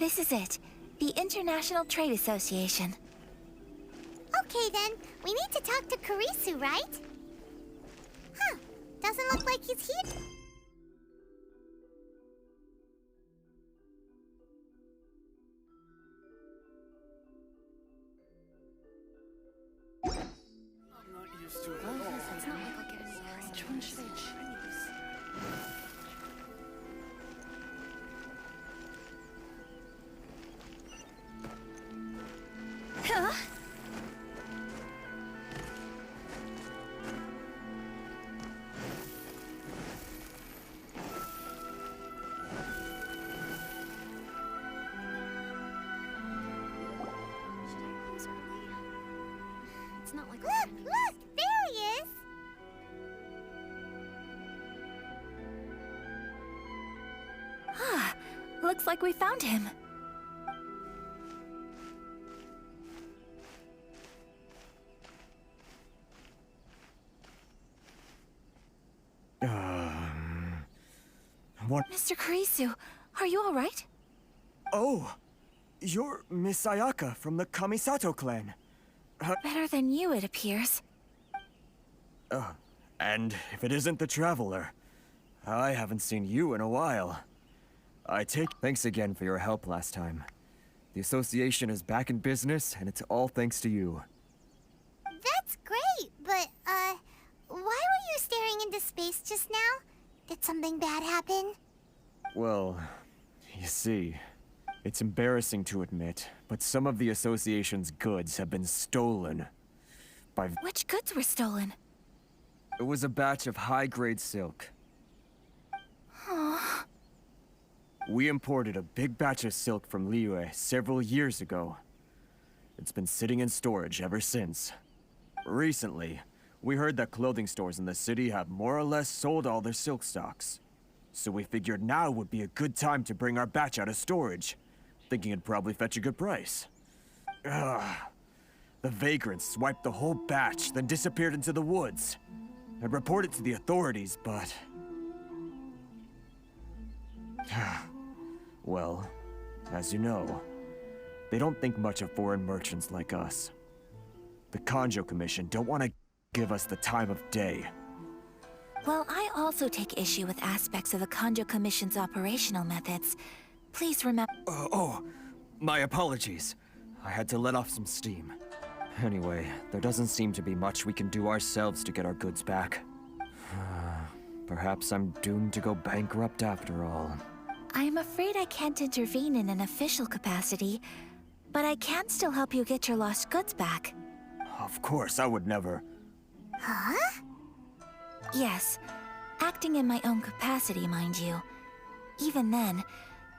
This is it. The International Trade Association. Okay then, we need to talk to Kurisu, right? Huh, doesn't look like he's here. Look! There he is! Ah, looks like we found him. What? Mr. Kurisu, are you all right? Oh, you're Miss Ayaka from the Kamisato clan. Better than you, it appears. And if it isn't the Traveler, I haven't seen you in a while. Thanks again for your help last time. The association is back in business, and it's all thanks to you. That's great, but, why were you staring into space just now? Did something bad happen? Well, you see, it's embarrassing to admit, but some of the association's goods have been stolen by... Which goods were stolen? It was a batch of high-grade silk. Aww. We imported a big batch of silk from Liyue several years ago. It's been sitting in storage ever since. Recently, we heard that clothing stores in the city have more or less sold all their silk stocks. So we figured now would be a good time to bring our batch out of storage, thinking it'd probably fetch a good price. Ugh. The vagrants swiped the whole batch, then disappeared into the woods. I'd reported to the authorities, but... Well, as you know, they don't think much of foreign merchants like us. The Kanjo Commission don't want to give us the time of day. Well, I also take issue with aspects of the Kanjo Commission's operational methods. Please remember... My apologies. I had to let off some steam. Anyway, there doesn't seem to be much we can do ourselves to get our goods back. Perhaps I'm doomed to go bankrupt after all. I'm afraid I can't intervene in an official capacity, but I can still help you get your lost goods back. Of course, I would never... Huh? Yes, acting in my own capacity, mind you. Even then,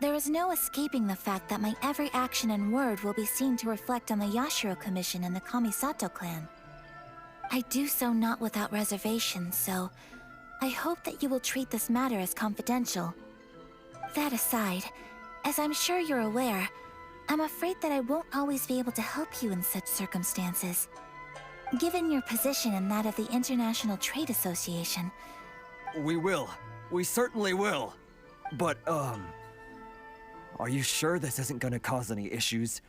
there is no escaping the fact that my every action and word will be seen to reflect on the Yashiro Commission and the Kamisato clan. I do so not without reservation, so I hope that you will treat this matter as confidential. That aside, as I'm sure you're aware, I'm afraid that I won't always be able to help you in such circumstances. Given your position and that of the International Trade Association... We will. We certainly will. But, are you sure this isn't gonna cause any issues?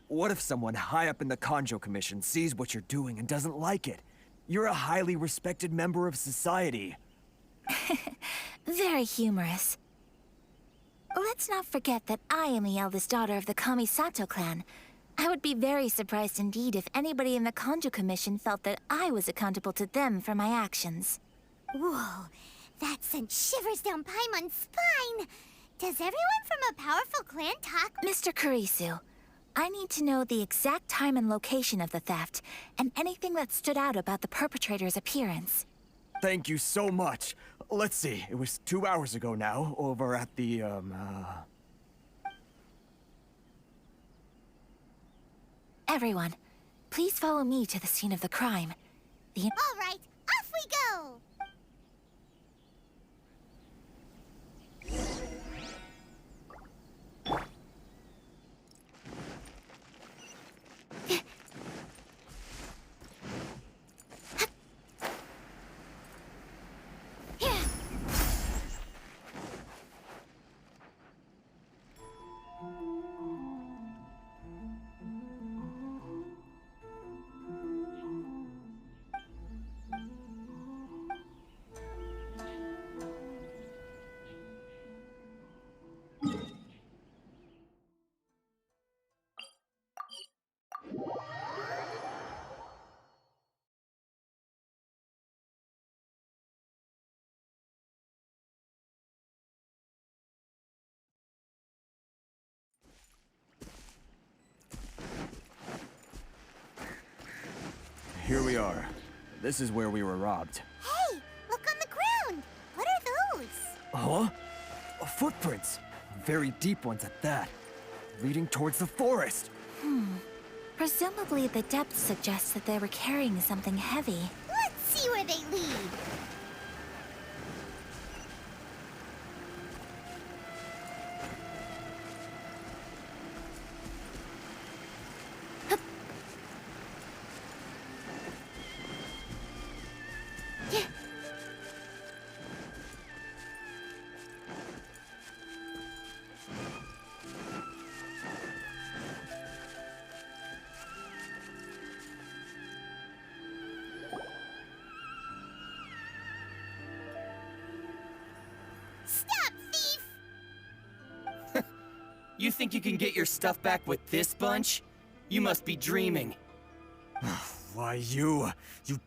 What if someone high up in the Kanjo Commission sees what you're doing and doesn't like it? You're a highly respected member of society. Very humorous. Let's not forget that I am the eldest daughter of the Kamisato clan. I would be very surprised indeed if anybody in the Kanjo Commission felt that I was accountable to them for my actions. Whoa, that sent shivers down Paimon's spine! Does everyone from a powerful clan talk? Mr. Kurisu, I need to know the exact time and location of the theft, and anything that stood out about the perpetrator's appearance. Thank you so much. Let's see, it was 2 hours ago now, over at the, Everyone, please follow me to the scene of the crime. All right, off we go! here we are. This is where we were robbed. Hey, look on the ground. What are those? Huh? Footprints. Very deep ones at that. Leading towards the forest. Presumably the depth suggests that they were carrying something heavy. Let's see where they lead. Stop, thief! You think you can get your stuff back with this bunch? You must be dreaming. Why, you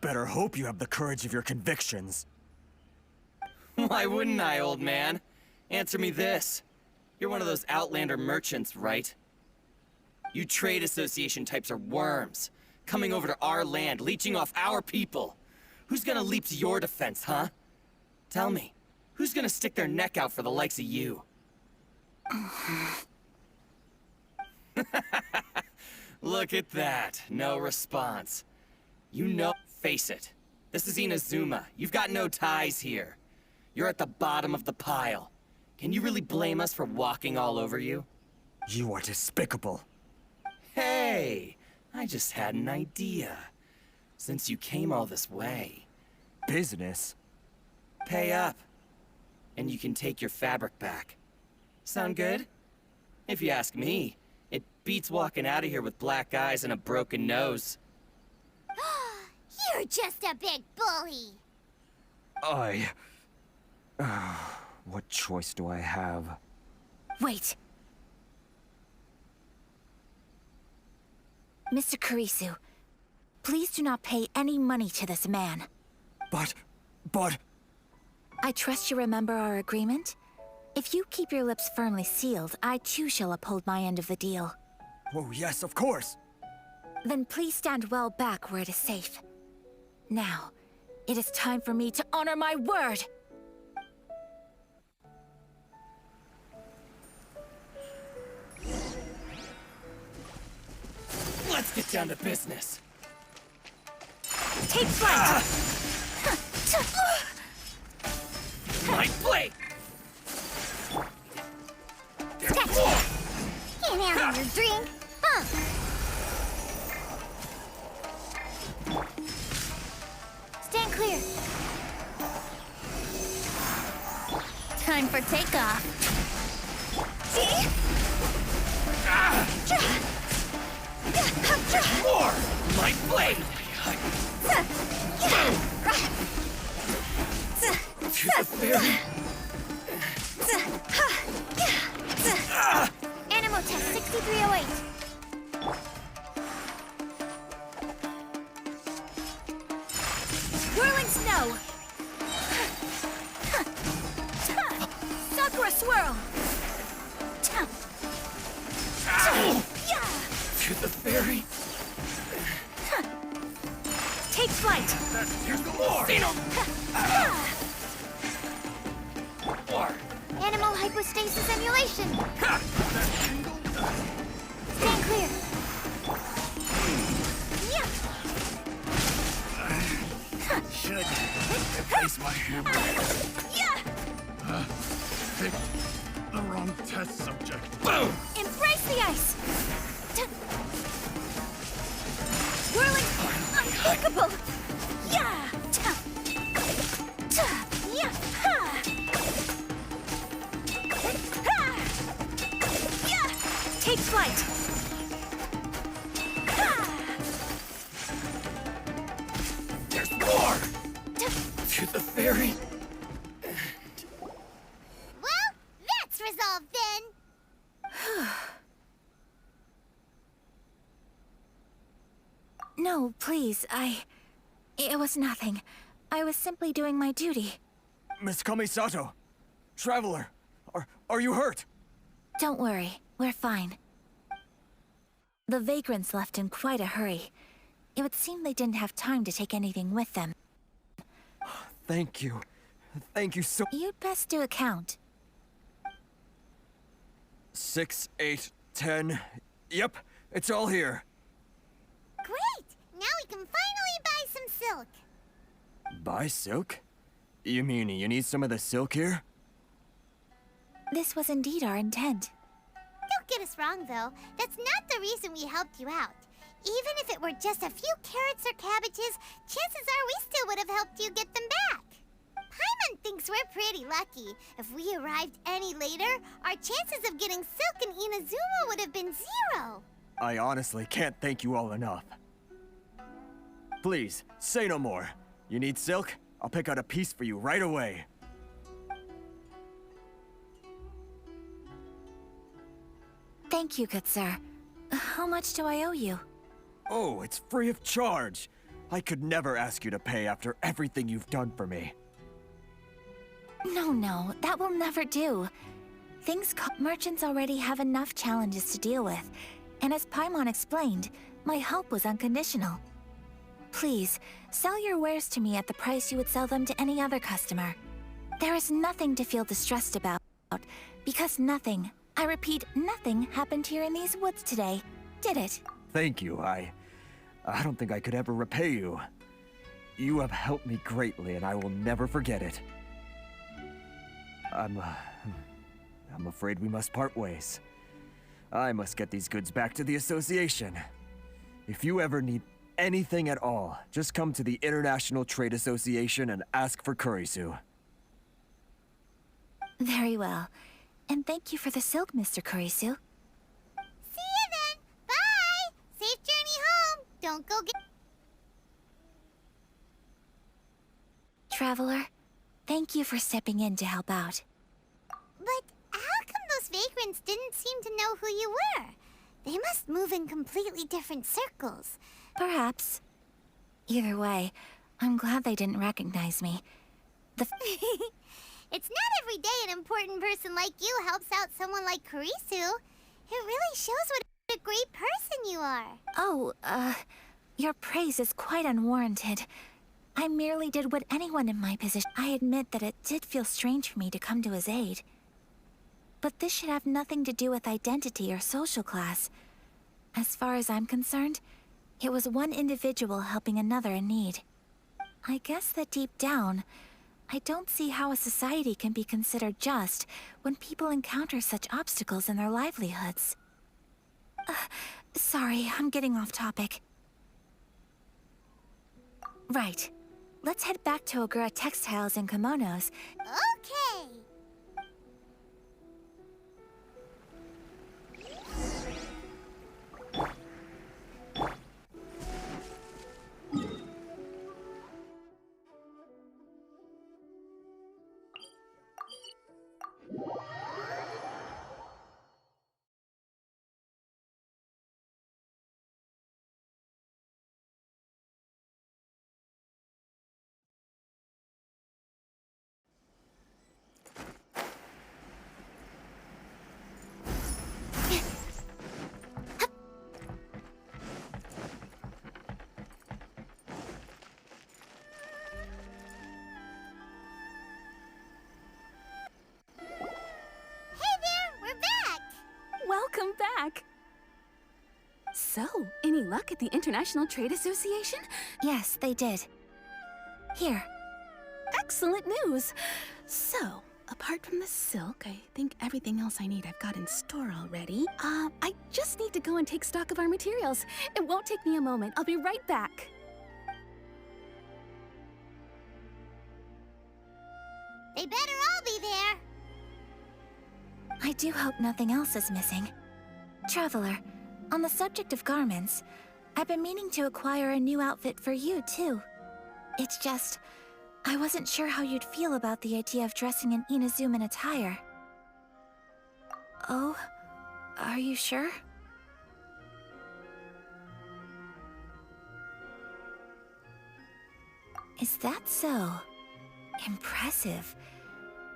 better hope you have the courage of your convictions. Why wouldn't I, old man? Answer me this. You're one of those Outlander merchants, right? You trade association types are worms, coming over to our land, leeching off our people. Who's gonna leap to your defense, huh? Tell me, who's gonna stick their neck out for the likes of you? Look at that, no response. You know, face it. This is Inazuma. You've got no ties here. You're at the bottom of the pile. Can you really blame us for walking all over you? You are despicable. Hey, I just had an idea. Since you came all this way, Business? pay up. And you can take your fabric back. Sound good? If you ask me, it beats walking out of here with black eyes and a broken nose. You're just a big bully. What choice do I have? Wait. Mr. Kurisu, please do not pay any money to this man. But... I trust you remember our agreement? If you keep your lips firmly sealed, I too shall uphold my end of the deal. Oh, yes, of course. Then please stand well back where it is safe. Now, it is time for me to honor my word! Let's get down to business. Take flight! My blade! Can't handle your drink, huh? Stand clear. Time for takeoff. See? More! My blade! To the fairy! Animal test 6308. Whirling snow! Sakura swirl! To the fairy! Take flight! Here's the more! More! Animal hypostasis emulation. Stand clear. Yeah. Should replace my hammer. Yeah. Picked the wrong test subject. Boom! Embrace the ice! Whirling unthinkable! Yeah! Yeah! Yeah! Take flight! There's more! To the fairy! Well, that's resolved then. No, please, It was nothing. I was simply doing my duty. Miss Kamisato! Traveler! Are you hurt? Don't worry, we're fine. The vagrants left in quite a hurry. It would seem they didn't have time to take anything with them. Thank you. Thank you so... You'd best do a count. 6, 8, 10... Yep, it's all here. Great! Now we can finally buy some silk. Buy silk? You mean you need some of the silk here? This was indeed our intent. Don't get us wrong, though. That's not the reason we helped you out. Even if it were just a few carrots or cabbages, chances are we still would have helped you get them back. Paimon thinks we're pretty lucky. If we arrived any later, our chances of getting silk in Inazuma would have been 0. I honestly can't thank you all enough. Please, say no more. You need silk? I'll pick out a piece for you right away. Thank you, good sir. How much do I owe you? Oh, it's free of charge. I could never ask you to pay after everything you've done for me. No, that will never do. Merchants already have enough challenges to deal with, and as Paimon explained, my help was unconditional. Please, sell your wares to me at the price you would sell them to any other customer. There is nothing to feel distressed about, because nothing, I repeat, nothing happened here in these woods today, did it? Thank you. I don't think I could ever repay you. You have helped me greatly, and I will never forget it. I'm afraid we must part ways. I must get these goods back to the association. If you ever need anything at all, just come to the International Trade Association and ask for Kurisu. Very well. And thank you for the silk, Mr. Kurisu. See you then. Bye. Safe journey home. Don't go get... Traveler, thank you for stepping in to help out. But how come those vagrants didn't seem to know who you were? They must move in completely different circles. Perhaps. Either way, I'm glad they didn't recognize me. It's not every day an important person like you helps out someone like Kurisu. It really shows what a great person you are. Oh, your praise is quite unwarranted. I merely did what anyone in my position... I admit that it did feel strange for me to come to his aid. But this should have nothing to do with identity or social class. As far as I'm concerned, it was one individual helping another in need. I guess that deep down, I don't see how a society can be considered just when people encounter such obstacles in their livelihoods. Sorry, I'm getting off topic. Right. Let's head back to Ogura Textiles and Kimonos. Okay. Welcome back! So, any luck at the International Trade Association? Yes, they did. Here. Excellent news! So, apart from the silk, I think everything else I need I've got in store already. I just need to go and take stock of our materials. It won't take me a moment. I'll be right back. They better all be there. I do hope nothing else is missing. Traveler, on the subject of garments, I've been meaning to acquire a new outfit for you, too. It's just, I wasn't sure how you'd feel about the idea of dressing in Inazuman attire. Oh, are you sure? Is that so? Impressive.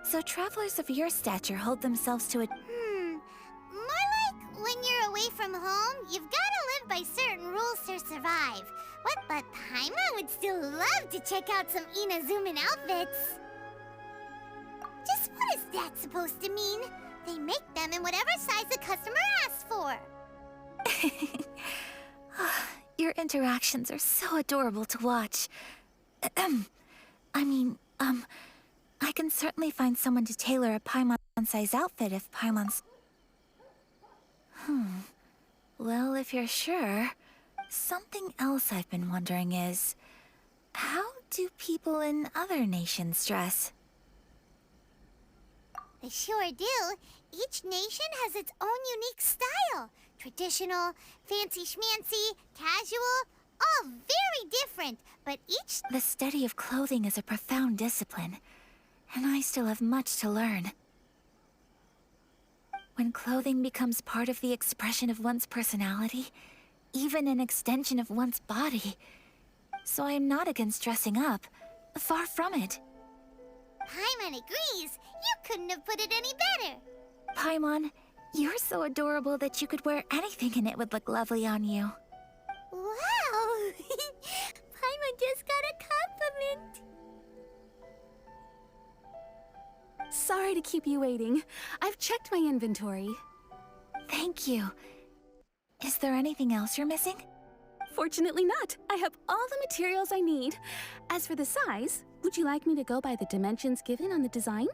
So travelers of your stature hold themselves to a... More like when you're away from home, you've gotta live by certain rules to survive. What? But Paimon would still love to check out some Inazuma outfits. Just what is that supposed to mean? They make them in whatever size the customer asks for. Your interactions are so adorable to watch. I can certainly find someone to tailor a Paimon-size outfit if Paimon's... Well, if you're sure, something else I've been wondering is... how do people in other nations dress? They sure do. Each nation has its own unique style. Traditional, fancy schmancy, casual, all very different, but each... The study of clothing is a profound discipline, and I still have much to learn. When clothing becomes part of the expression of one's personality, even an extension of one's body. So I am not against dressing up. Far from it. Paimon agrees. You couldn't have put it any better. Paimon, you're so adorable that you could wear anything and it would look lovely on you. Wow! Paimon just got a compliment. Sorry to keep you waiting. I've checked my inventory. Thank you. Is there anything else you're missing? Fortunately not. I have all the materials I need. As for the size, would you like me to go by the dimensions given on the design?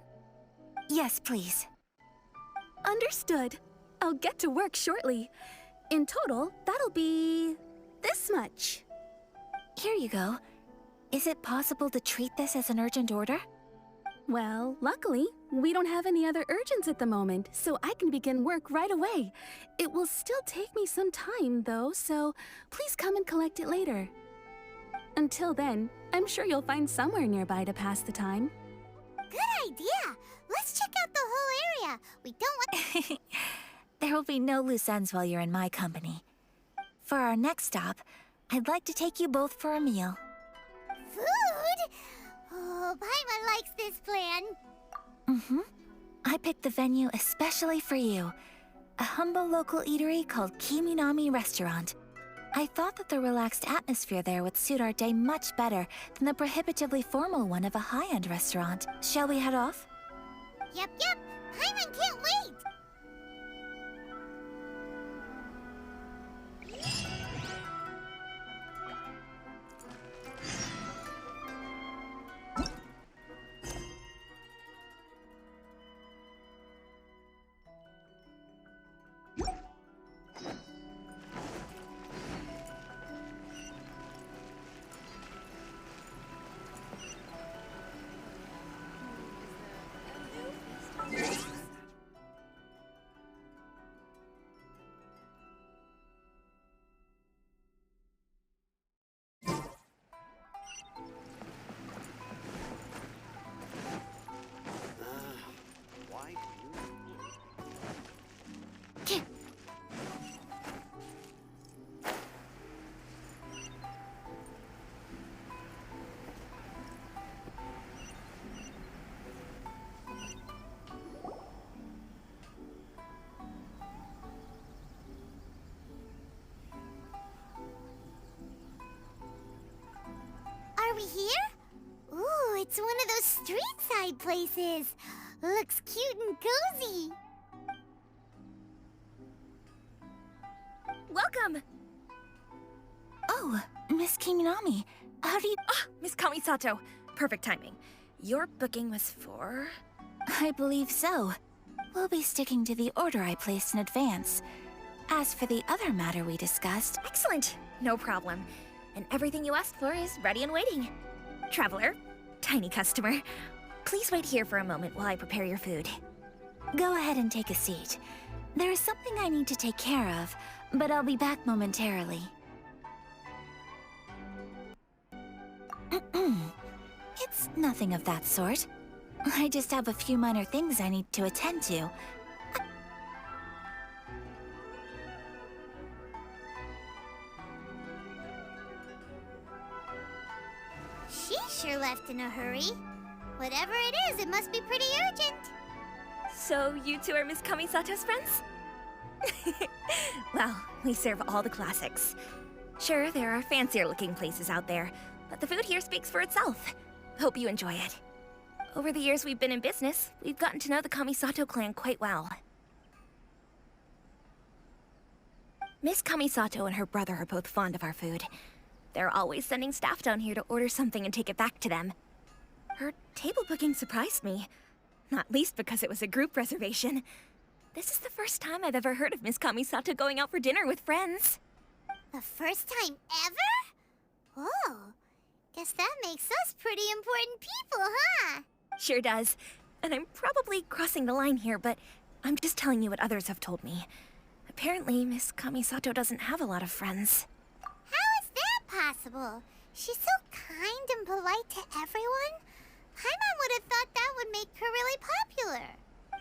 Yes, please. Understood. I'll get to work shortly. In total, that'll be... this much. Here you go. Is it possible to treat this as an urgent order? Well, luckily, we don't have any other urgents at the moment, so I can begin work right away. It will still take me some time, though, so please come and collect it later. Until then, I'm sure you'll find somewhere nearby to pass the time. Good idea. Let's check out the whole area. We don't want... There will be no loose ends while you're in my company. For our next stop, I'd like to take you both for a meal. Food? Oh, Paimon likes this plan. I picked the venue especially for you. A humble local eatery called Kiminami Restaurant. I thought that the relaxed atmosphere there would suit our day much better than the prohibitively formal one of a high-end restaurant. Shall we head off? Yep. Paimon can't wait. Are we here? Ooh, it's one of those street-side places. Looks cute and cozy. Welcome! Oh, Miss Kiminami, how do you... Miss Kamisato, perfect timing. Your booking was for... I believe so. We'll be sticking to the order I placed in advance. As for the other matter we discussed... Excellent! No problem. And everything you asked for is ready and waiting. Traveler, tiny customer, please wait here for a moment while I prepare your food. Go ahead and take a seat. There is something I need to take care of, but I'll be back momentarily. It's nothing of that sort. I just have a few minor things I need to attend to. She sure left in a hurry. Whatever it is, it must be pretty urgent. So you two are Miss Kamisato's friends? Well, we serve all the classics. Sure, there are fancier-looking places out there, but the food here speaks for itself. Hope you enjoy it. Over the years we've been in business, we've gotten to know the Kamisato clan quite well. Miss Kamisato and her brother are both fond of our food. They're always sending staff down here to order something and take it back to them. Her table booking surprised me, not least because it was a group reservation. This is the first time I've ever heard of Miss Kamisato going out for dinner with friends. The first time ever? Whoa. Guess that makes us pretty important people, huh? Sure does. And I'm probably crossing the line here, but I'm just telling you what others have told me. Apparently, Miss Kamisato doesn't have a lot of friends. How is that possible? She's so kind and polite to everyone. Paimon would have thought that would make her really popular.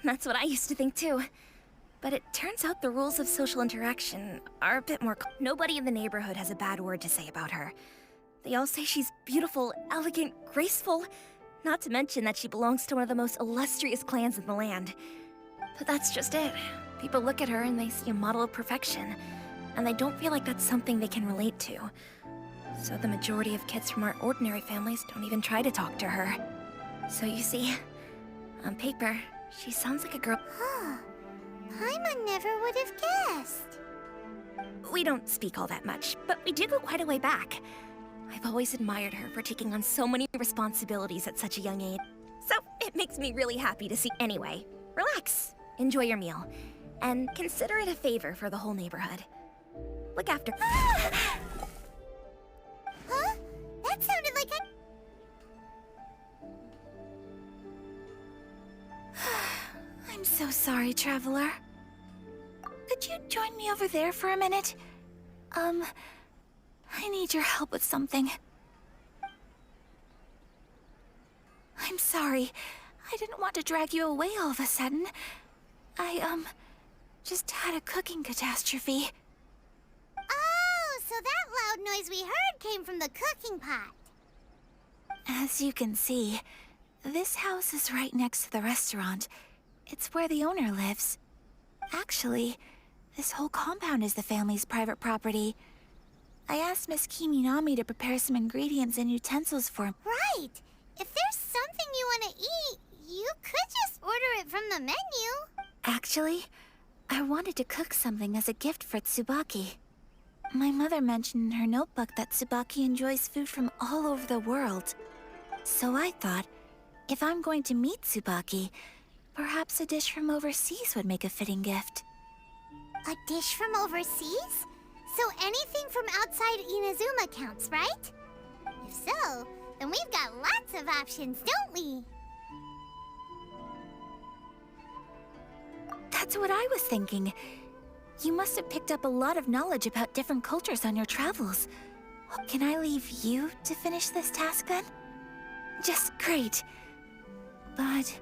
That's what I used to think too. But it turns out the rules of social interaction are a bit more... Nobody in the neighborhood has a bad word to say about her. They all say she's beautiful, elegant, graceful. Not to mention that she belongs to one of the most illustrious clans in the land. But that's just it. People look at her and they see a model of perfection. And they don't feel like that's something they can relate to. So the majority of kids from our ordinary families don't even try to talk to her. So you see, on paper, she sounds like a girl... Huh. Paimon never would have guessed. We don't speak all that much, but we do go quite a way back. I've always admired her for taking on so many responsibilities at such a young age. So it makes me really happy to see. Anyway, relax, enjoy your meal, and consider it a favor for the whole neighborhood. Look after... Huh? That sounded like a... I'm so sorry, Traveler. Could you join me over there for a minute? I need your help with something. I'm sorry. I didn't want to drag you away all of a sudden. I, just had a cooking catastrophe. Oh, so that loud noise we heard came from the cooking pot. As you can see, this house is right next to the restaurant. It's where the owner lives. Actually, this whole compound is the family's private property. I asked Miss Kiminami to prepare some ingredients and utensils for him. Right. If there's something you want to eat, you could just order it from the menu. Actually, I wanted to cook something as a gift for Tsubaki. My mother mentioned in her notebook that Tsubaki enjoys food from all over the world. So I thought, if I'm going to meet Tsubaki, perhaps a dish from overseas would make a fitting gift. A dish from overseas? So anything from outside Inazuma counts, right? If so, then we've got lots of options, don't we? That's what I was thinking. You must have picked up a lot of knowledge about different cultures on your travels. Can I leave you to finish this task then? Just great. But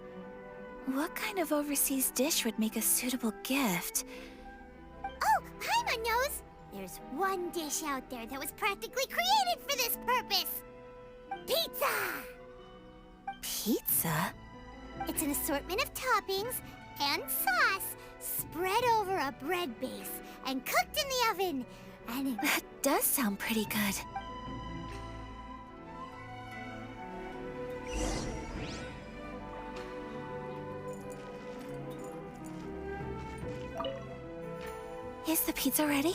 what kind of overseas dish would make a suitable gift? Oh, Paimon knows! There's one dish out there that was practically created for this purpose! Pizza! Pizza? It's an assortment of toppings and sauce spread over a bread base and cooked in the oven. And That does sound pretty good. Is the pizza ready?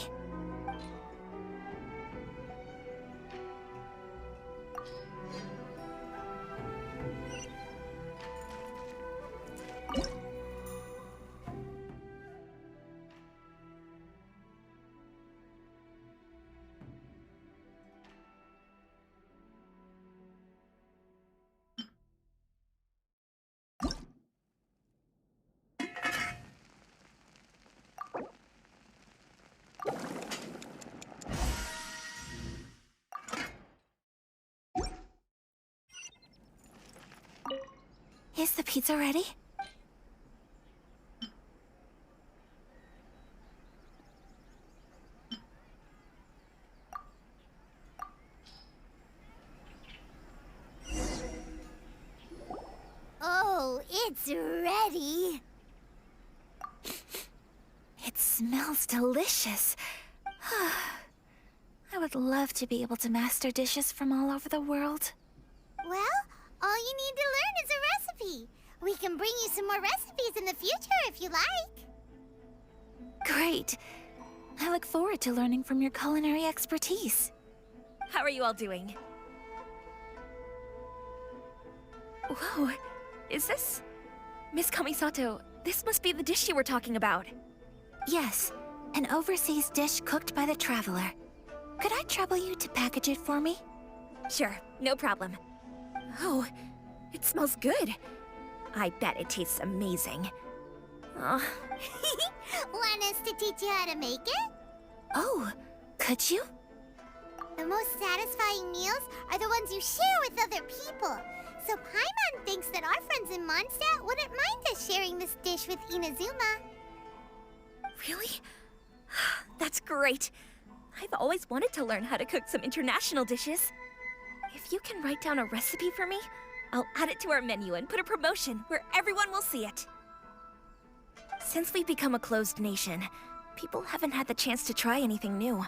Is the pizza ready? oh, it's ready. It smells delicious. I I would love to be able to master dishes from all over the world. Well, all you need to learn is a recipe. We can bring you some more recipes in the future if you like. Great. I look forward to learning from your culinary expertise. How are you all doing? Whoa, is this... Miss Kamisato, this must be the dish you were talking about. Yes, an overseas dish cooked by the traveler. Could I trouble you to package it for me? Sure, no problem. Oh, it smells good. I bet it tastes amazing. Oh, Want us to teach you how to make it? Oh, could you? The most satisfying meals are the ones you share with other people. So Paimon thinks that our friends in Mondstadt wouldn't mind us sharing this dish with Inazuma. really? That's great. I've always wanted to learn how to cook some international dishes. If you can write down a recipe for me, I'll add it to our menu and put a promotion where everyone will see it. Since we've become a closed nation, people haven't had the chance to try anything new.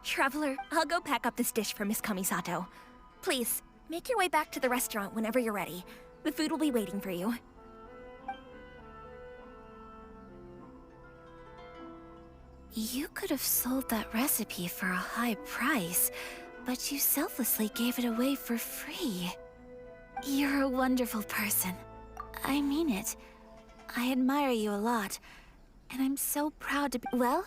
Traveler, I'll go pack up this dish for Miss Kamisato. Please, make your way back to the restaurant whenever you're ready. The food will be waiting for you. You could have sold that recipe for a high price, but you selflessly gave it away for free. You're a wonderful person. I mean it. I admire you a lot, and I'm so proud to be— Well,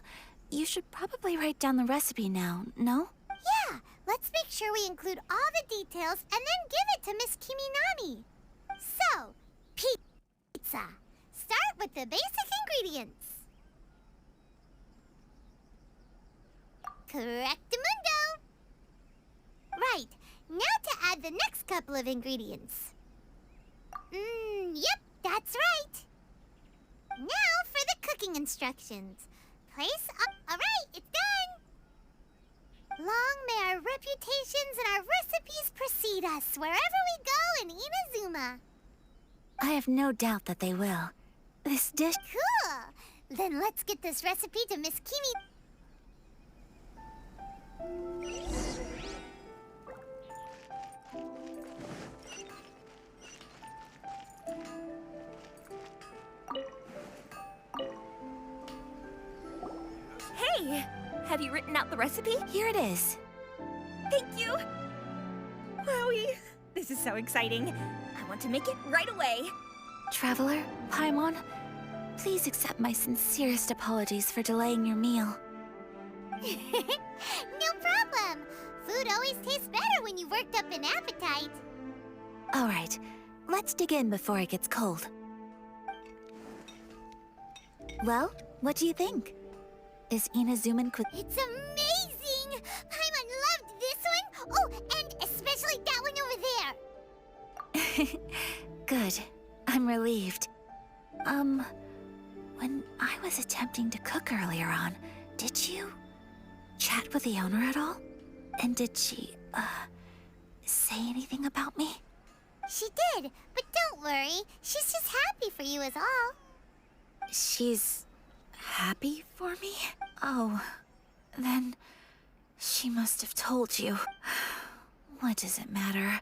you should probably write down the recipe now, no? Yeah, let's make sure we include all the details and then give it to Miss Kiminami. So, pizza. Start with the basic ingredients. Correctamundo. Right, now to add the next couple of ingredients. Yep, that's right. Now for the cooking instructions. Place up. Alright, it's done. Long may our reputations and our recipes precede us wherever we go in Inazuma. I have no doubt that they will. This dish— Cool. Then let's get this recipe to Miss Kimi. Hey! Have you written out the recipe? Here it is. Thank you! Wowie! This is so exciting. I want to make it right away. Traveler, Paimon, please accept my sincerest apologies for delaying your meal. No problem. Food always tastes better when you've worked up an appetite. All right, let's dig in before it gets cold. Well, what do you think? Is Inazuma It's amazing! Paimon loved this one. Oh, and especially that one over there. Good. I'm relieved. When I was attempting to cook earlier on, did you chat with the owner at all? And did she, say anything about me? She did, but don't worry. She's just happy for you is all. She's happy for me? Oh, then she must have told you. What does it matter?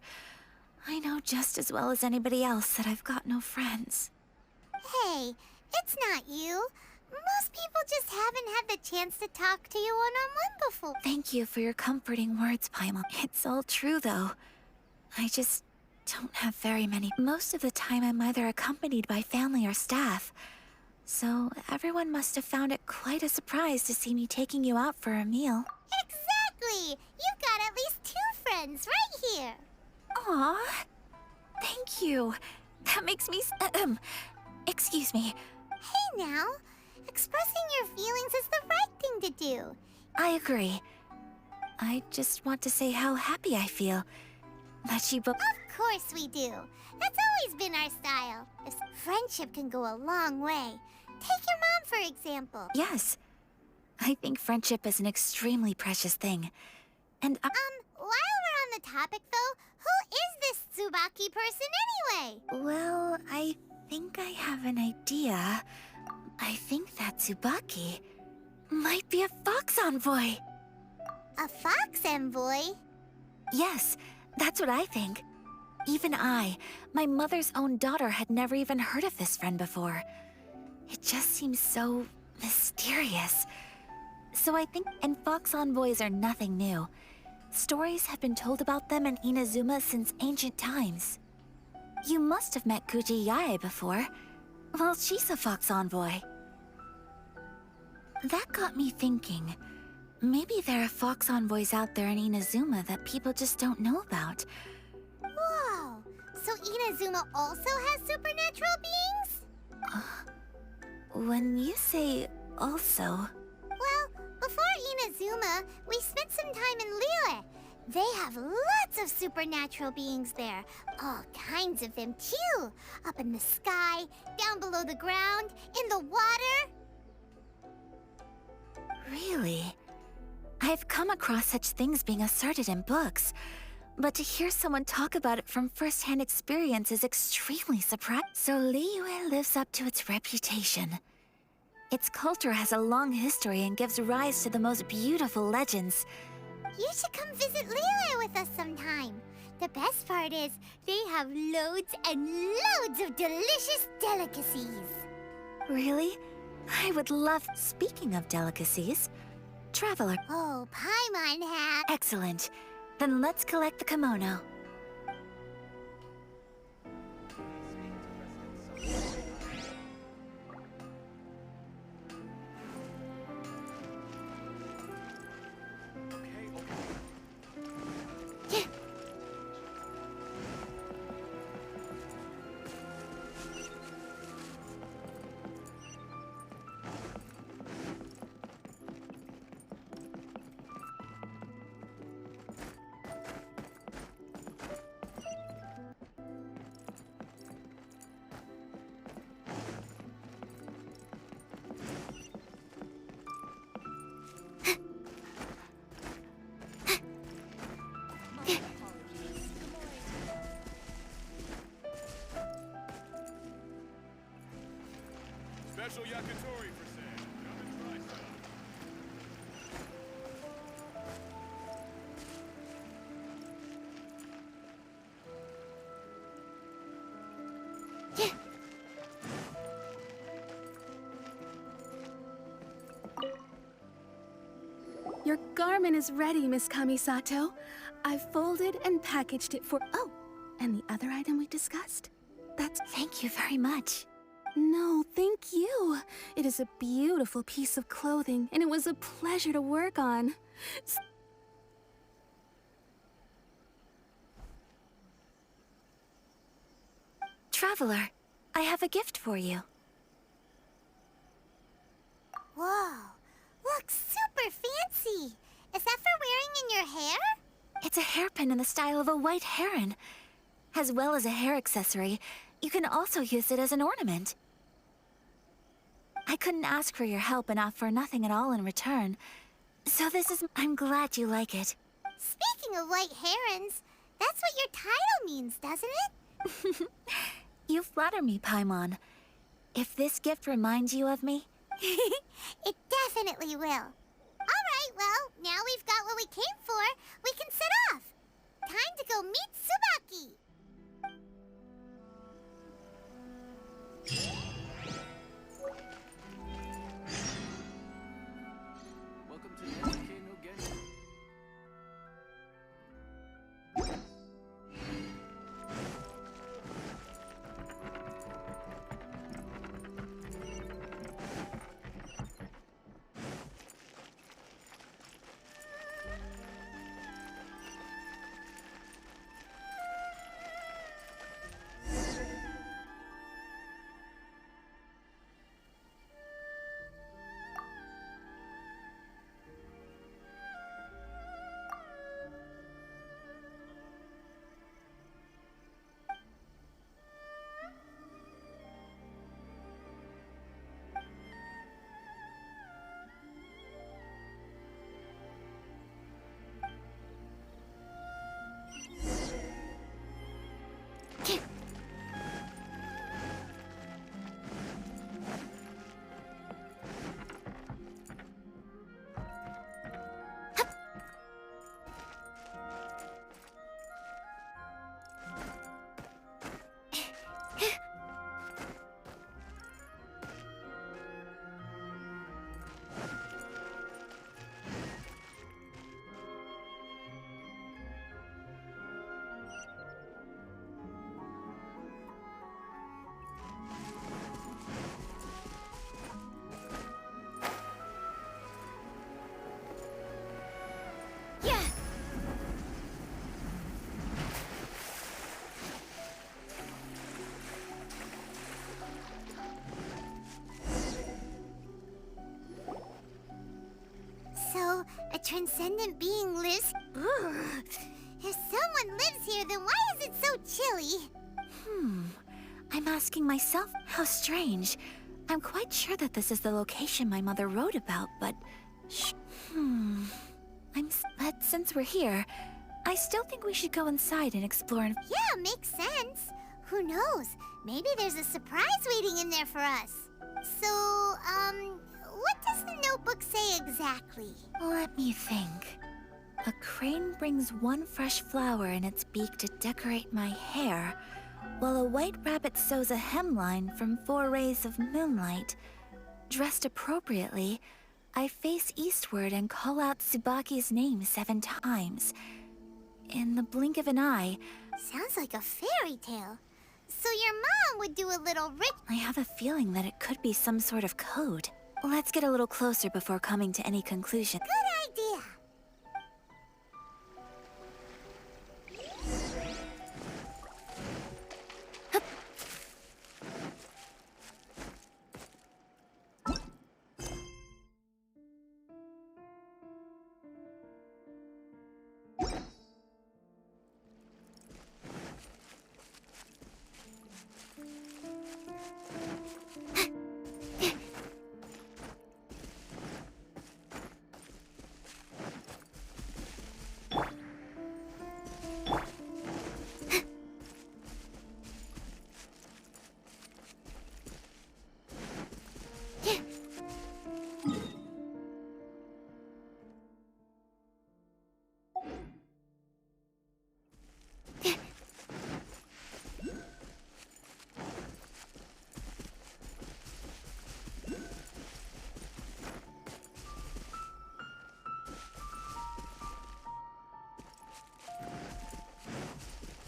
I know just as well as anybody else that I've got no friends. Hey, it's not you. Most people just haven't had the chance to talk to you one-on-one before. Thank you for your comforting words, Paimon. It's all true, though. I just don't have very many. Most of the time, I'm either accompanied by family or staff. So everyone must have found it quite a surprise to see me taking you out for a meal. Exactly! You've got at least 2 friends right here. Aw, thank you. That makes me excuse me. Hey now, expressing your feelings is the right thing to do. I agree. I just want to say how happy I feel that you both— Of course we do. That's always been our style. Friendship can go a long way. Take your mom, for example. Yes. I think friendship is an extremely precious thing. And While we're on the topic, though, who is this Tsubaki person anyway? well, I think I have an idea. I think that Tsubaki might be a fox envoy. A fox envoy? Yes, that's what I think. Even I, my mother's own daughter, had never even heard of this friend before. It just seems so mysterious. So I think, and fox envoys are nothing new. Stories have been told about them in Inazuma since ancient times. You must have met Kuji Yae before. Well, she's a fox envoy. That got me thinking. Maybe there are fox envoys out there in Inazuma that people just don't know about. Whoa! So Inazuma also has supernatural beings? When you say also... Well, before Inazuma, we spent some time in Liyue. They have lots of supernatural beings there. All kinds of them, too. Up in the sky, down below the ground, in the water. Really? I've come across such things being asserted in books, but to hear someone talk about it from first-hand experience is extremely surprising. So Liyue lives up to its reputation. Its culture has a long history and gives rise to the most beautiful legends. You should come visit Liyue with us sometime. The best part is, they have loads and loads of delicious delicacies. Really? I would love... Speaking of delicacies, Traveler... Oh, Paimon has... Excellent. Then let's collect the kimono. Special yakitori for sale. Come and try some. Your garment is ready, Miss Kamisato. I've folded and packaged it for... Oh, and the other item we discussed? That's... Thank you very much. No, thank you. It is a beautiful piece of clothing, and it was a pleasure to work on. Traveler, I have a gift for you. Whoa, looks super fancy. Is that for wearing in your hair? It's a hairpin in the style of a white heron. As well as a hair accessory, you can also use it as an ornament. I couldn't ask for your help and offer nothing at all in return. So this is... I'm glad you like it. Speaking of white herons, that's what your title means, doesn't it? You flatter me, Paimon. If this gift reminds you of me... It definitely will. All right, well, now we've got what we came for. We can set off. Time to go meet Tsubaki. Welcome to the SK no Genshin. transcendent being lives... Ugh. If someone lives here, then why is it so chilly? I'm asking myself, how strange. I'm quite sure that this is the location my mother wrote about, but... But since we're here, I still think we should go inside and explore and... Yeah, makes sense. Who knows? Maybe there's a surprise waiting in there for us. So, what does the notebook say exactly? Let me think. A crane brings one fresh flower in its beak to decorate my hair, while a white rabbit sews a hemline from 4 rays of moonlight. Dressed appropriately, I face eastward and call out Tsubaki's name 7 times. In the blink of an eye... Sounds like a fairy tale. So your mom would do a little I have a feeling that it could be some sort of code. Let's get a little closer before coming to any conclusion. Good idea.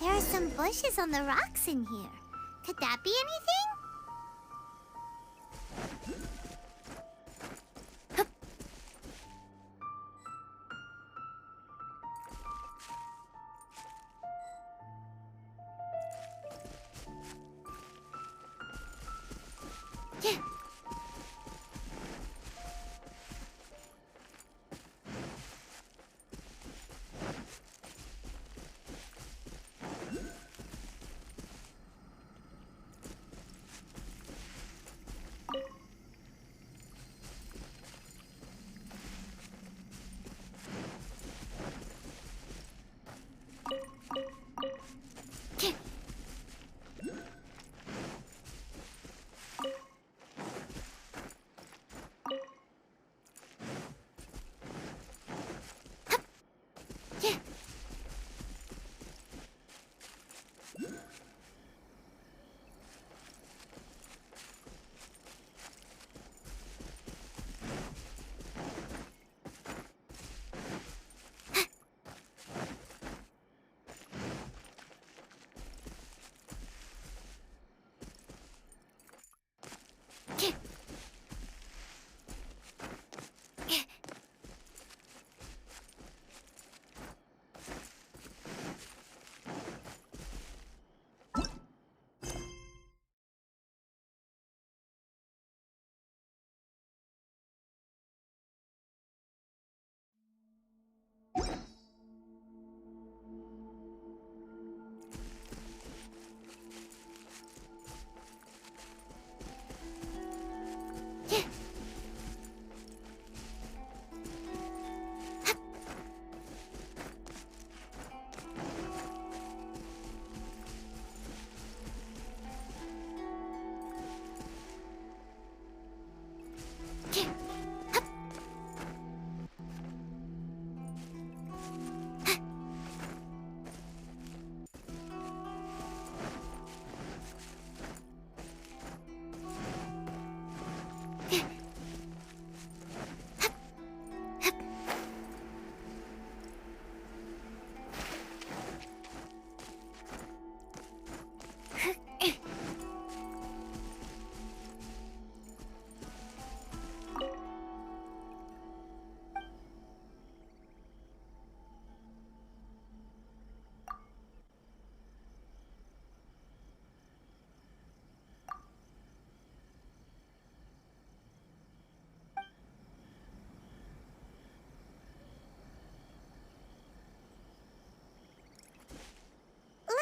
There are some bushes on the rocks in here. Could that be anything?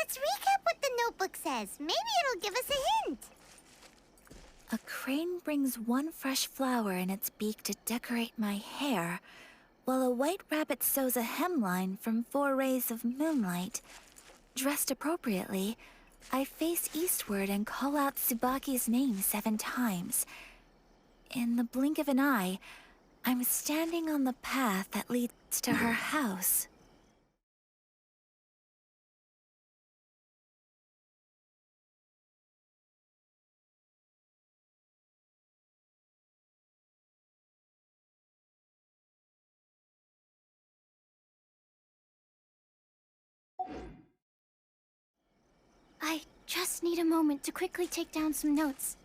Let's recap what the notebook says. Maybe it'll give us a hint. A crane brings one fresh flower in its beak to decorate my hair, while a white rabbit sews a hemline from 4 rays of moonlight. Dressed appropriately, I face eastward and call out Tsubaki's name 7 times. In the blink of an eye, I'm standing on the path that leads to her house. I just need a moment to quickly take down some notes.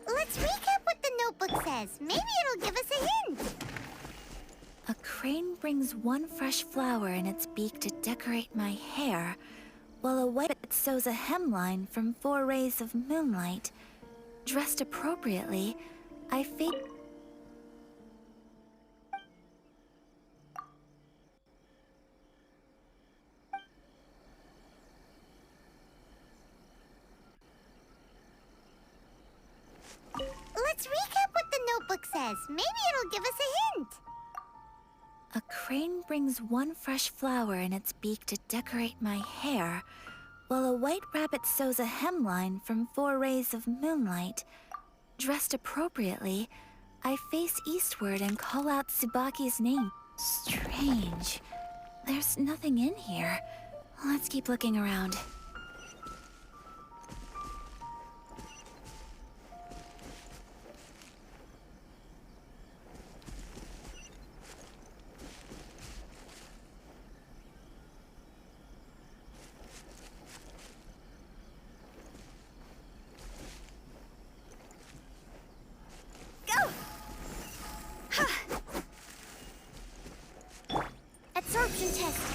Let's recap what the notebook says. Maybe it'll give us a hint. A crane brings one fresh flower in its beak to decorate my hair, while a white rabbit sews a hemline from 4 rays of moonlight. Dressed appropriately, I face... Let's recap what the notebook says. Maybe it'll give us a hint. A crane brings one fresh flower in its beak to decorate my hair, while a white rabbit sews a hemline from 4 rays of moonlight. Dressed appropriately, I face eastward and call out Tsubaki's name. Strange. There's nothing in here. Let's keep looking around. Absorption test.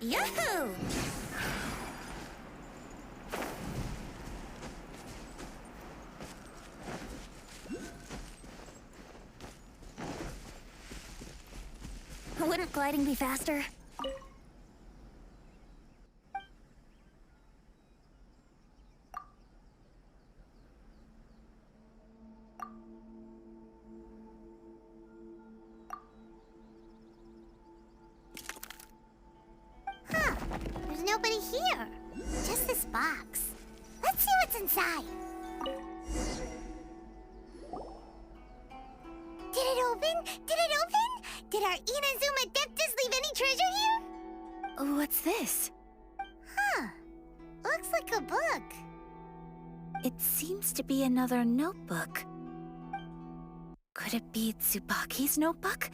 Yahoo! Wouldn't gliding be faster? Huh. There's nobody here. Just this box. Let's see what's inside. Did it open? Did it open? Did our Inazuma Adeptus leave any treasure here? What's this? Huh. Looks like a book. It seems to be another notebook. Could it be Tsubaki's notebook?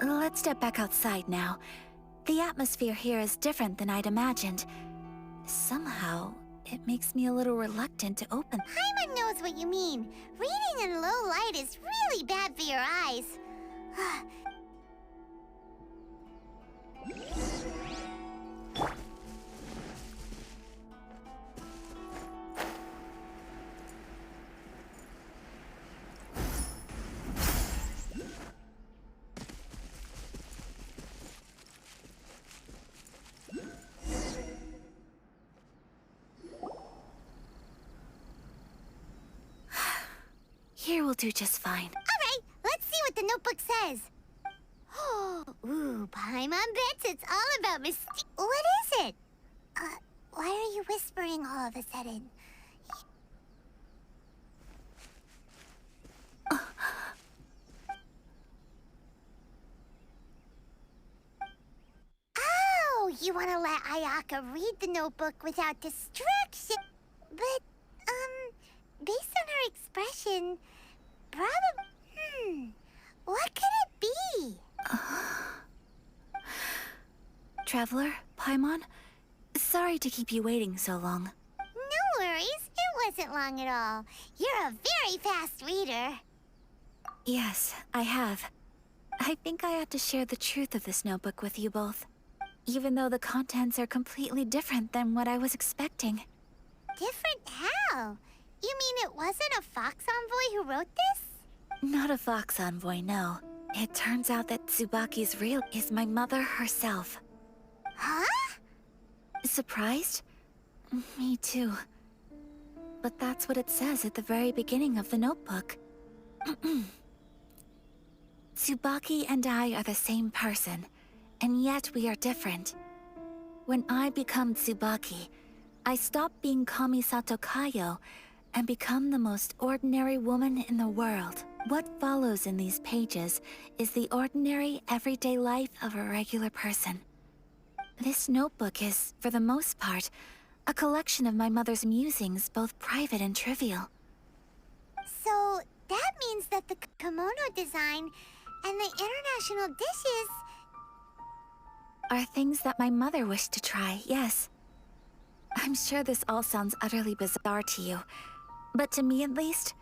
Let's step back outside now. The atmosphere here is different than I'd imagined. Somehow, it makes me a little reluctant to open. Paimon knows what you mean. Reading in low light is really bad for your eyes. Here will do just fine. Alright, let's see what the notebook says. Ooh, Paimon bets it's all about What is it? Why are you whispering all of a sudden? you want to let Ayaka read the notebook without distraction. But, based on her expression, probably... what could it be? Traveler, Paimon, sorry to keep you waiting so long. No worries, it wasn't long at all. You're a very fast reader. Yes, I have. I think I ought to share the truth of this notebook with you both, even though the contents are completely different than what I was expecting. Different how? You mean it wasn't a Fox Envoy who wrote this? Not a Fox Envoy, no. It turns out that Tsubaki's real is my mother herself. Huh? Surprised? Me too. But that's what it says at the very beginning of the notebook. Tsubaki and I are the same person, and yet we are different. When I become Tsubaki, I stop being Kamisato Kayo and become the most ordinary woman in the world. What follows in these pages is the ordinary, everyday life of a regular person. This notebook is, for the most part, a collection of my mother's musings, both private and trivial. So, that means that the kimono design and the international dishes... are things that my mother wished to try, yes. I'm sure this all sounds utterly bizarre to you, but to me at least,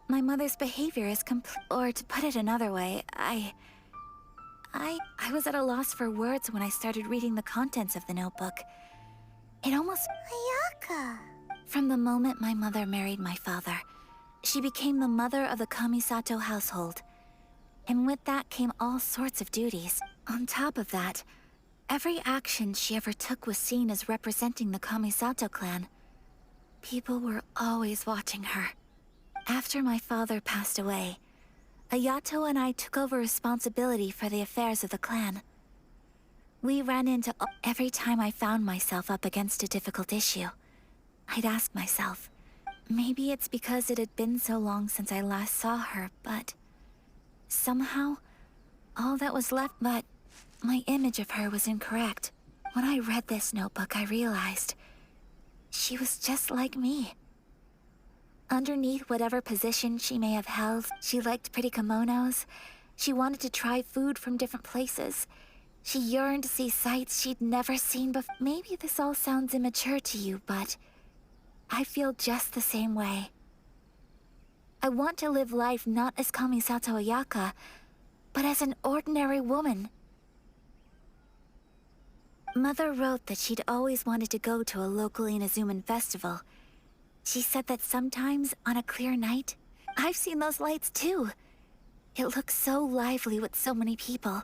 my mother's behavior is or to put it another way, I was at a loss for words when I started reading the contents of the notebook. It almost... Ayaka! From the moment my mother married my father, she became the mother of the Kamisato household. And with that came all sorts of duties. On top of that, every action she ever took was seen as representing the Kamisato clan. People were always watching her. After my father passed away, Ayato and I took over responsibility for the affairs of the clan. We ran into every time I found myself up against a difficult issue. I'd ask myself, maybe it's because it had been so long since I last saw her, but somehow, all that was left but my image of her was incorrect. When I read this notebook, I realized she was just like me. Underneath whatever position she may have held, she liked pretty kimonos. She wanted to try food from different places. She yearned to see sights she'd never seen before. Maybe this all sounds immature to you, but I feel just the same way. I want to live life not as Kamisato Ayaka, but as an ordinary woman. Mother wrote that she'd always wanted to go to a local Inazuman festival. She said that sometimes, on a clear night, I've seen those lights too. It looks so lively with so many people.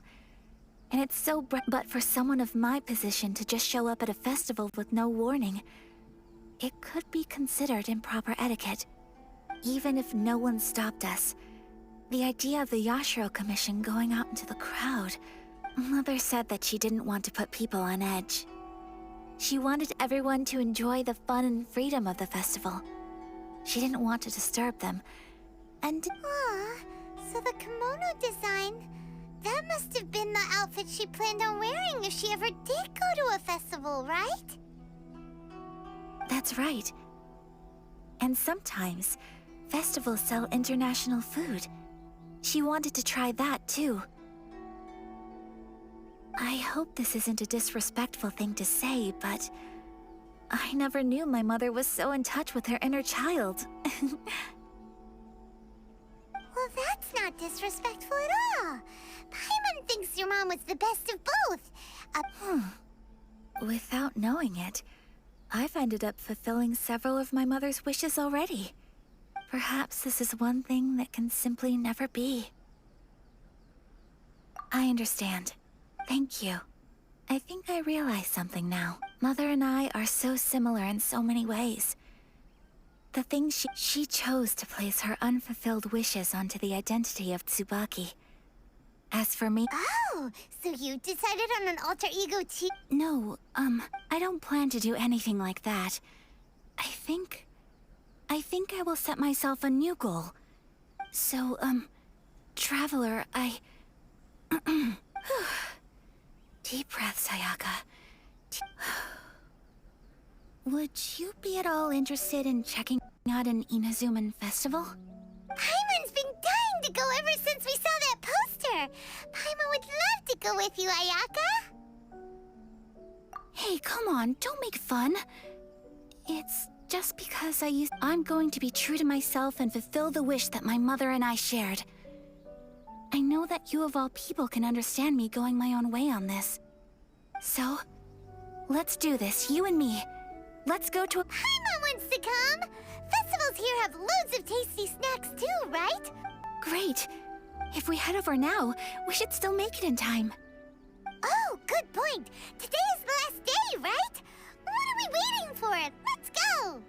And it's so bright, but for someone of my position to just show up at a festival with no warning, it could be considered improper etiquette. Even if no one stopped us, the idea of the Yashiro Commission going out into the crowd, Mother said that she didn't want to put people on edge. She wanted everyone to enjoy the fun and freedom of the festival. She didn't want to disturb them, and... so the kimono design... that must have been the outfit she planned on wearing if she ever did go to a festival, right? That's right. And sometimes, festivals sell international food. She wanted to try that, too. I hope this isn't a disrespectful thing to say, but I never knew my mother was so in touch with her inner child. Well, that's not disrespectful at all. Paimon thinks your mom was the best of both. Without knowing it, I've ended up fulfilling several of my mother's wishes already. Perhaps this is one thing that can simply never be. I understand. Thank you. I think I realize something now. Mother and I are so similar in so many ways. The thing she chose to place her unfulfilled wishes onto the identity of Tsubaki. As for me... Oh, so you decided on an alter ego too? No, I don't plan to do anything like that. I think I will set myself a new goal. So, Traveler, Deep breaths, Ayaka. would you be at all interested in checking out an Inazuman festival? Paimon's been dying to go ever since we saw that poster. Paimon would love to go with you, Ayaka. Hey, come on, don't make fun. It's just because I'm going to be true to myself and fulfill the wish that my mother and I shared. I know that you of all people can understand me going my own way on this. So, let's do this, you and me. Let's go to a— Paimon wants to come! Festivals here have loads of tasty snacks too, right? Great. If we head over now, we should still make it in time. Oh, good point. Today is the last day, right? What are we waiting for? Let's go!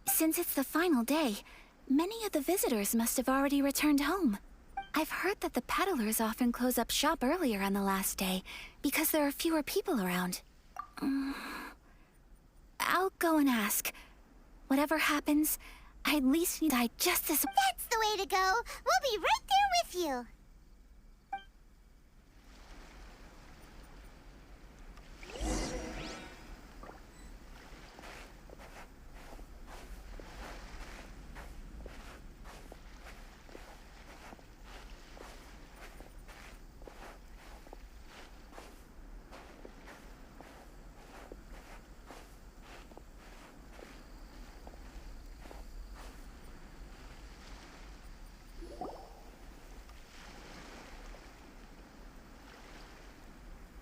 Since it's the final day, many of the visitors must have already returned home. I've heard that the peddlers often close up shop earlier on the last day because there are fewer people around. I'll go and ask. Whatever happens, I at least need to die just as— That's the way to go! We'll be right there with you!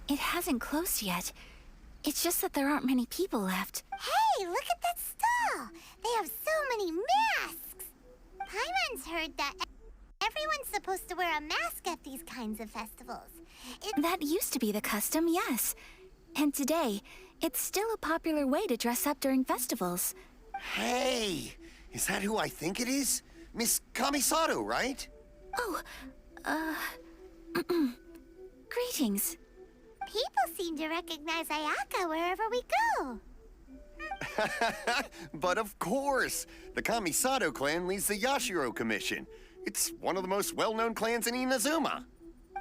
It hasn't closed yet. It's just that there aren't many people left. Hey, look at that stall! They have so many masks! Paimon's heard that everyone's supposed to wear a mask at these kinds of festivals. That used to be the custom, yes. And today, it's still a popular way to dress up during festivals. Hey! Is that who I think it is? Miss Kamisato, right? Oh, greetings. People seem to recognize Ayaka wherever we go. But of course! The Kamisato clan leads the Yashiro Commission. It's one of the most well-known clans in Inazuma.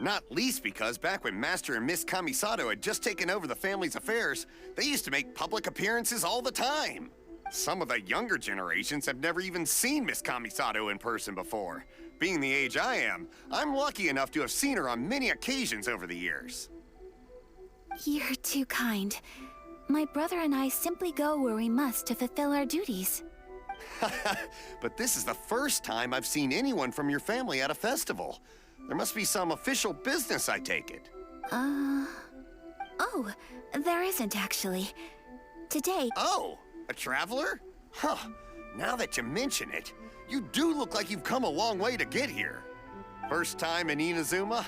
Not least because back when Master and Miss Kamisato had just taken over the family's affairs, they used to make public appearances all the time. Some of the younger generations have never even seen Miss Kamisato in person before. Being the age I am, I'm lucky enough to have seen her on many occasions over the years. You're too kind. My brother and I simply go where we must to fulfill our duties. But this is the first time I've seen anyone from your family at a festival. There must be some official business, I take it. Oh, there isn't actually. Today— Oh, a traveler? Huh, now that you mention it, you do look like you've come a long way to get here. First time in Inazuma?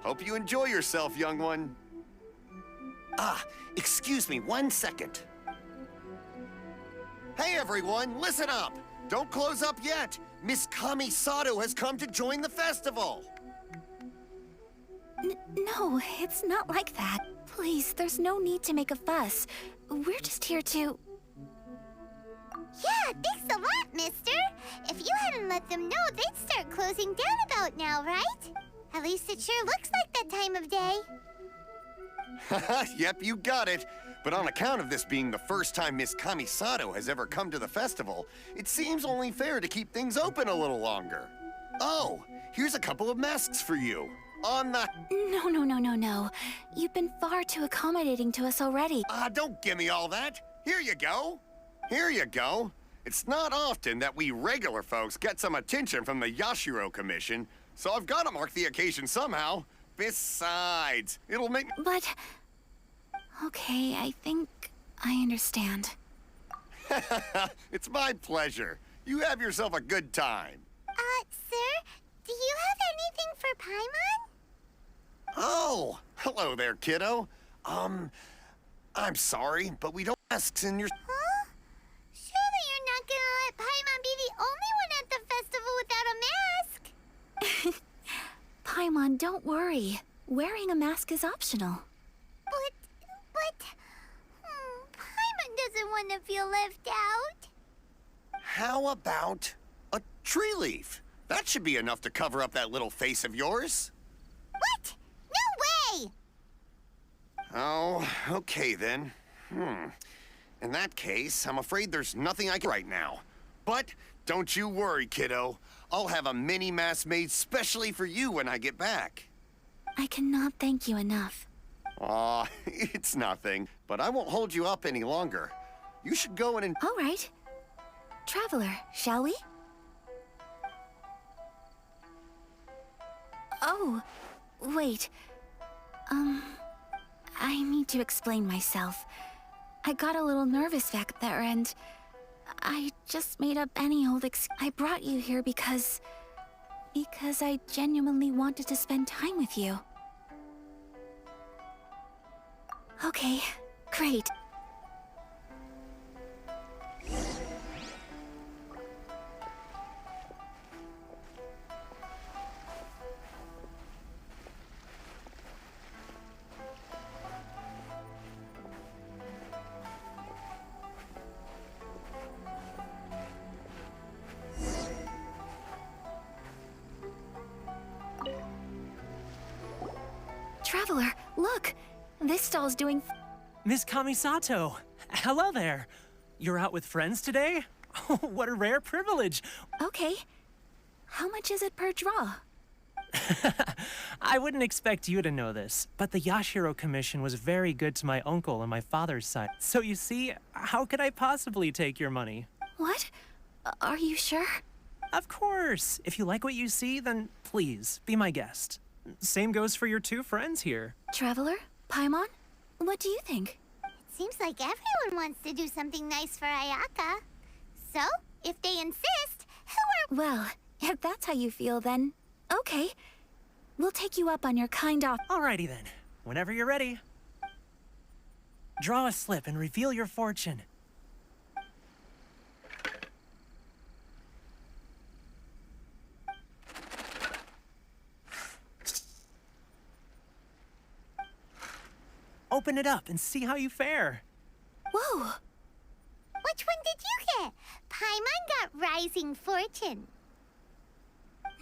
Hope you enjoy yourself, young one. Ah, excuse me 1 second. Hey everyone, listen up! Don't close up yet! Miss Kamisato has come to join the festival! No, it's not like that. Please, there's no need to make a fuss. We're just here to— Yeah, thanks a lot, mister. If you hadn't let them know, they'd start closing down about now, right? At least it sure looks like that time of day. Yep, you got it. But on account of this being the first time Miss Kamisato has ever come to the festival, it seems only fair to keep things open a little longer. Oh, here's a couple of masks for you. On the... No. You've been far too accommodating to us already. Don't give me all that. Here you go. Here you go. It's not often that we regular folks get some attention from the Yashiro Commission, so I've got to mark the occasion somehow. Besides, it'll make... But... Okay, I think I understand. It's my pleasure. You have yourself a good time. Sir, do you have anything for Paimon? Oh, hello there, kiddo. I'm sorry, but we don't masks in your... Huh? Surely you're not gonna let Paimon be the only one at the festival without a mask? Paimon, don't worry. Wearing a mask is optional. But... Paimon doesn't want to feel left out. How about a tree leaf? That should be enough to cover up that little face of yours. What? No way! Oh, okay then. In that case, I'm afraid there's nothing I can right now. But don't you worry, kiddo. I'll have a mini mask made specially for you when I get back. I cannot thank you enough. Aw, it's nothing. But I won't hold you up any longer. You should go and... All right. Traveler, shall we? Oh, wait. I need to explain myself. I got a little nervous back there and I just made up any old I brought you here because I genuinely wanted to spend time with you. Okay, great. Traveler, look! This stall's doing... Miss Kamisato! Hello there! You're out with friends today? Oh, what a rare privilege! Okay. How much is it per draw? I wouldn't expect you to know this, but the Yashiro Commission was very good to my uncle on my father's side. So you see, how could I possibly take your money? What? Are you sure? Of course! If you like what you see, then please, be my guest. Same goes for your two friends here. Traveler? Paimon? What do you think? It seems like everyone wants to do something nice for Ayaka. So, if they insist, who are... Well, if that's how you feel, then... Okay. We'll take you up on your kind offer. Alrighty then. Whenever you're ready. Draw a slip and reveal your fortune. Open it up and see how you fare. Whoa! Which one did you get? Paimon got Rising Fortune.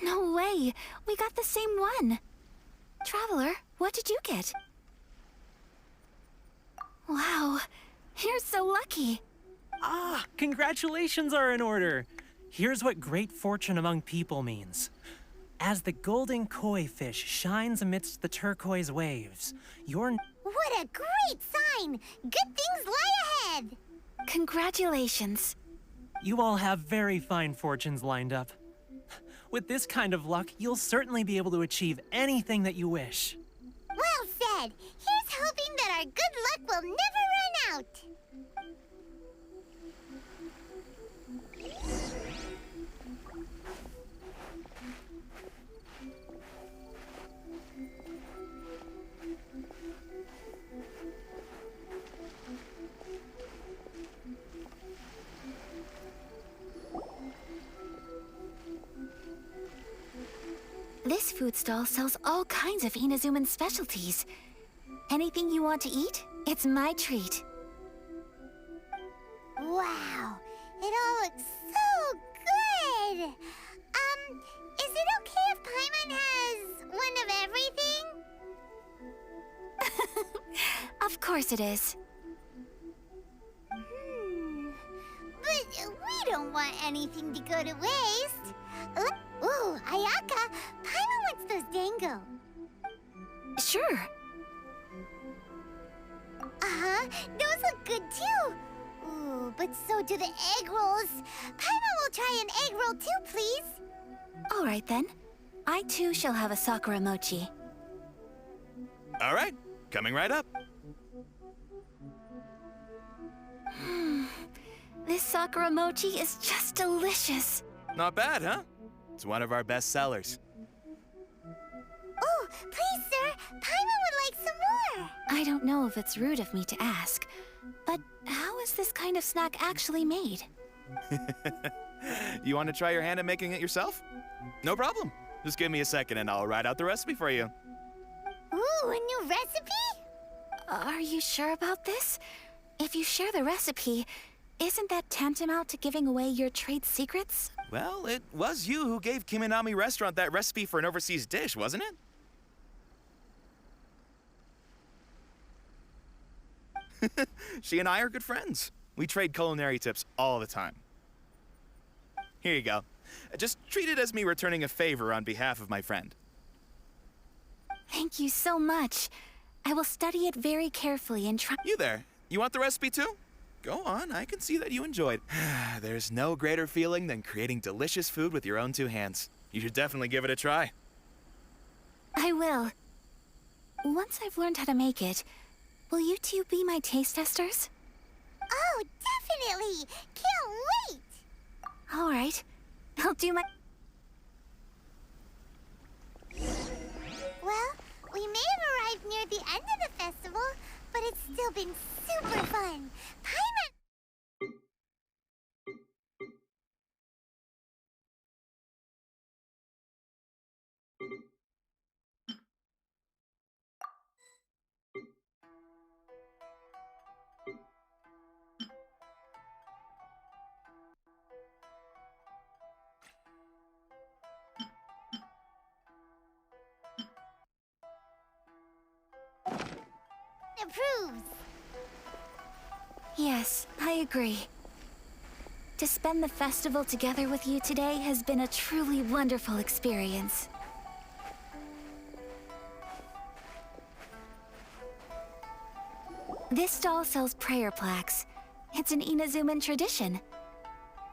No way! We got the same one! Traveler, what did you get? Wow, you're so lucky! Ah, congratulations are in order. Here's what great fortune among people means. As the golden koi fish shines amidst the turquoise waves, your... What a great sign! Good things lie ahead! Congratulations. You all have very fine fortunes lined up. With this kind of luck, you'll certainly be able to achieve anything that you wish. Well said! Here's hoping that our good luck will never run out! This food stall sells all kinds of Inazuman specialties. Anything you want to eat, it's my treat. Wow! It all looks so good! Is it okay if Paimon has one of Of course it is. But we don't want anything to go to waste. Ooh, Ayaka, Paimon wants those dango. Sure. Uh-huh, those look good too. Ooh, but so do the egg rolls. Paimon will try an egg roll too, please. All right then. I too shall have a Sakura mochi. All right, coming right up. This Sakura mochi is just delicious. Not bad, huh? It's one of our best sellers. Oh, please, sir. Paimon would like some more. I don't know if it's rude of me to ask, but how is this kind of snack actually made? You want to try your hand at making it yourself? No problem. Just give me a second and I'll write out the recipe for you. Ooh, a new recipe? Are you sure about this? If you share the recipe, isn't that tantamount to giving away your trade secrets? Well, it was you who gave Kiminami Restaurant that recipe for an overseas dish, wasn't it? She and I are good friends. We trade culinary tips all the time. Here you go. Just treat it as me returning a favor on behalf of my friend. Thank you so much. I will study it very carefully and try. You there, you want the recipe too? Go on, I can see that you enjoyed. There's no greater feeling than creating delicious food with your own two hands. You should definitely give it a try. I will. Once I've learned how to make it, will you two be my taste testers? Oh, definitely. Can't wait. All right. I'll do my... Well, we may have arrived near the end of the festival, but it's still been super fun. Paimon... approves. Yes, I agree. To spend the festival together with you today has been a truly wonderful experience. This stall sells prayer plaques. It's an Inazuman tradition.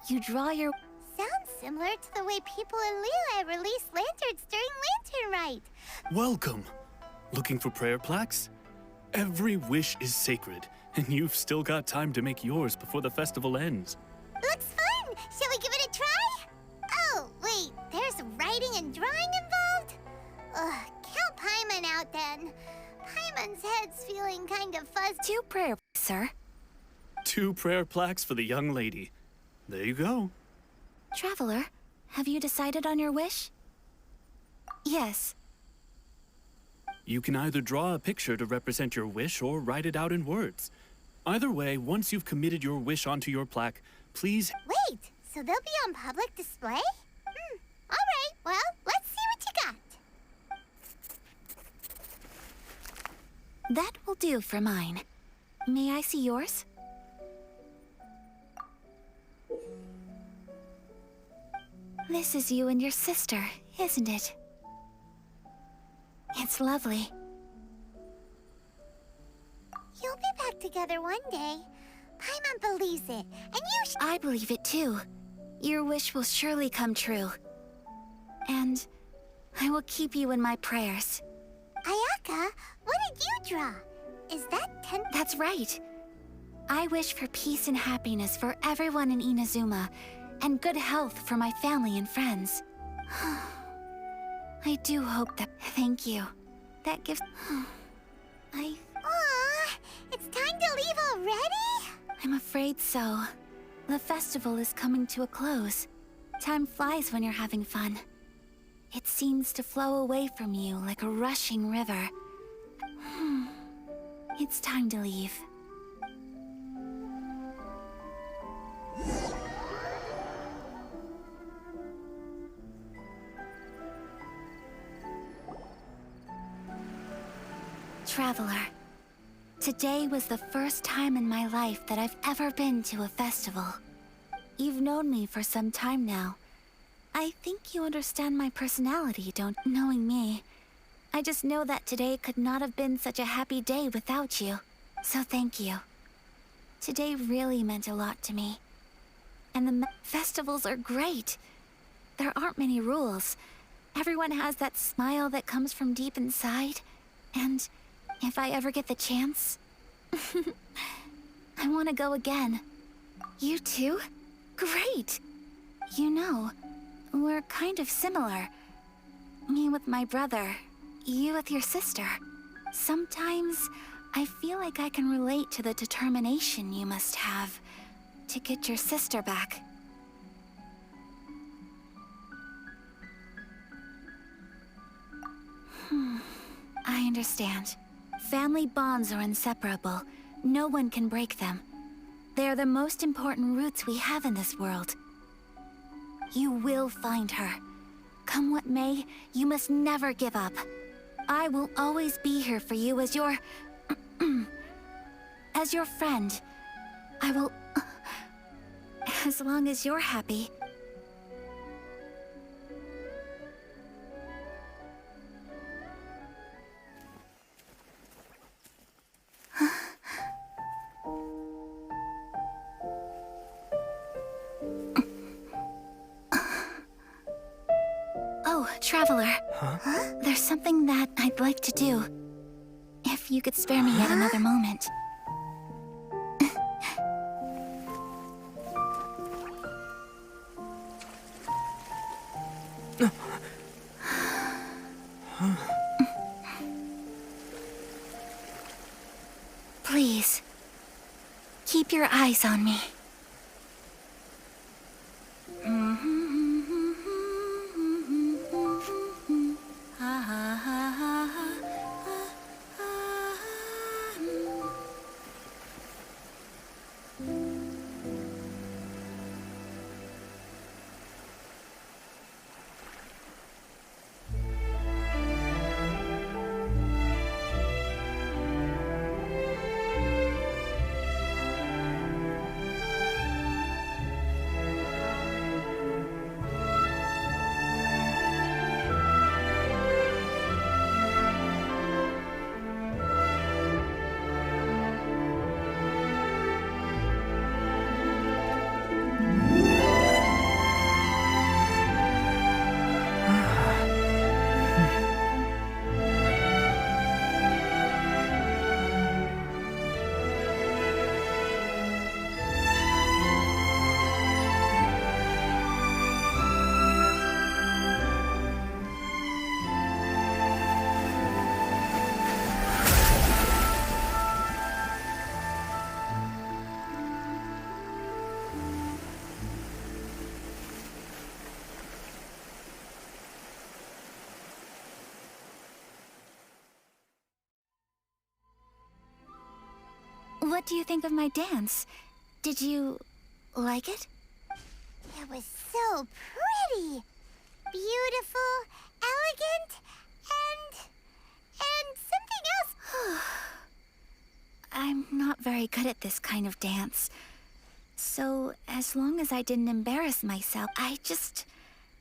You draw your... Sounds similar to the way people in Liyue release lanterns during Lantern Rite. Welcome. Looking for prayer plaques? Every wish is sacred, and you've still got time to make yours before the festival ends. Looks fun! Shall we give it a try? Oh, wait, there's writing and drawing involved? Ugh, count Paimon out then. Paimon's head's feeling kind of fuzzy. 2 prayer, sir. 2 prayer plaques for the young lady. There you go. Traveler, have you decided on your wish? Yes. You can either draw a picture to represent your wish or write it out in words. Either way, once you've committed your wish onto your plaque, please... Wait, so they'll be on public display? All right, well, let's see what you got. That will do for mine. May I see yours? This is you and your sister, isn't it? It's lovely. You'll be back together one day. Paimon believes it, and you I believe it too. Your wish will surely come true. And I will keep you in my prayers. Ayaka, what did you draw? Is that 10? That's right. I wish for peace and happiness for everyone in Inazuma, and good health for my family and friends. I do hope that... Thank you. That gives... Aw, it's time to leave already? I'm afraid so. The festival is coming to a close. Time flies when you're having fun. It seems to flow away from you like a rushing river. It's time to leave. Traveler, Today was the first time in my life that I've ever been to a festival. You've known me for some time now. I think you understand my personality, don't knowing me. I just know that today could not have been such a happy day without you. So thank you. Today really meant a lot to me. And the festivals are great. There aren't many rules. Everyone has that smile that comes from deep inside. And if I ever get the chance, I want to go again. You too? Great! You know, we're kind of similar. Me with my brother, you with your sister. Sometimes I feel like I can relate to the determination you must have to get your sister back. I understand. Family bonds are inseparable. No one can break them. They are the most important roots we have in this world. You will find her. Come what may, you must never give up. I will always be here for you as your... as your friend. I will... as long as you're happy. Oh, Traveler. Huh? There's something that I'd like to do. If you could spare me yet another moment. Please, keep your eyes on me. What do you think of my dance? Did you like it? It was so pretty. Beautiful, elegant, and something else. I'm not very good at this kind of dance. So, as long as I didn't embarrass myself, I just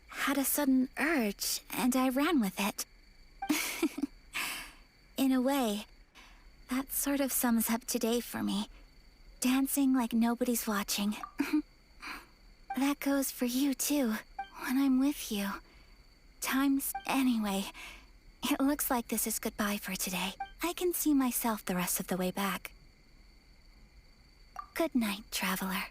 had a sudden urge, and I ran with it. In a way, that sort of sums up today for me. Dancing like nobody's watching. That goes for you, too. When I'm with you. Anyway, it looks like this is goodbye for today. I can see myself the rest of the way back. Good night, Traveler.